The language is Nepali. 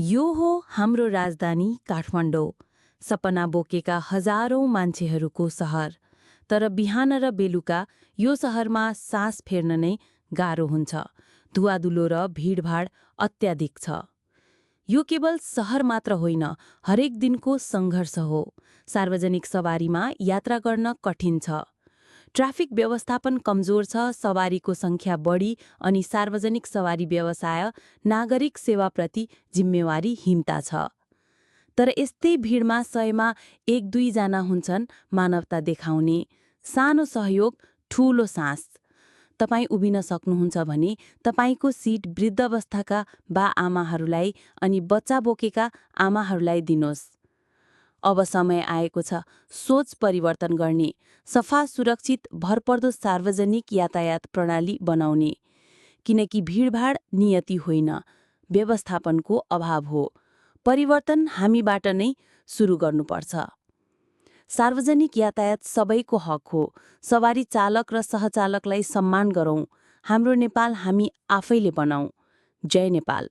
यो हो हाम्रो राजधानी काठमाडौँ, सपना बोकेका हजारौं मान्छेहरूको सहर। तर बिहान र बेलुका यो सहरमा सास फेर्न नै गाह्रो हुन्छ। धुवाधुलो र भिडभाड अत्याधिक छ। यो केवल सहर मात्र होइन, हरेक दिनको सङ्घर्ष हो। सार्वजनिक सवारीमा यात्रा गर्न कठिन छ। ट्राफिक व्यवस्थापन कमजोर छ, सवारीको सङ्ख्या बढी अनि सार्वजनिक सवारी व्यवसाय नागरिक सेवाप्रति जिम्मेवारीहीनता छ। तर यस्तै भिडमा सयमा एक दुईजना हुन्छन् मानवता देखाउने। सानो सहयोग, ठूलो सास। तपाईँ उभिन सक्नुहुन्छ भने तपाईँको सिट वृद्धावस्थाका बा-आमाहरूलाई अनि बच्चा बोकेका आमाहरूलाई दिनुहोस्। अब समय आएको छ सोच परिवर्तन गर्ने, सफा, सुरक्षित, भरपर्दो सार्वजनिक यातायात प्रणाली बनाउने। किनकि भिडभाड नियति होइन, व्यवस्थापनको अभाव हो। परिवर्तन हामीबाट नै सुरु गर्नुपर्छ। सार्वजनिक यातायात सबैको हक हो। सवारी चालक र सहचालकलाई सम्मान गरौँ। हाम्रो नेपाल हामी आफैले बनाऊ। जय नेपाल।